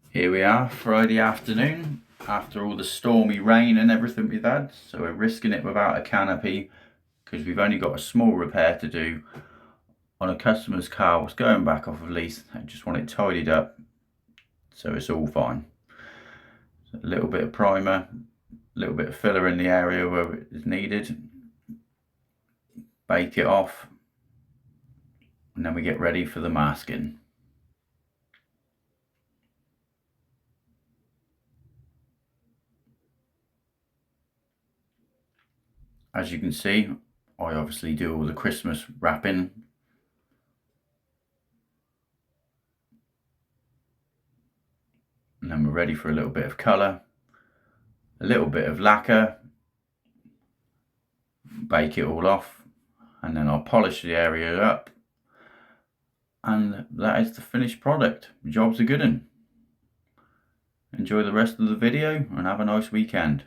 Here we are, Friday afternoon, after all the stormy rain and everything we've had. So we're risking it without a canopy because we've only got a small repair to do on a customer's car was going back off of lease. I just want it tidied up so it's all fine. So a little bit of primer, a little bit of filler in the area where it is needed. Bake it off and then we get ready for the masking. As you can see, I obviously do all the Christmas wrapping. And then we're ready for a little bit of colour, a little bit of lacquer, bake it all off, and then I'll polish the area up. And that is the finished product. The job's a good one. Enjoy the rest of the video and have a nice weekend.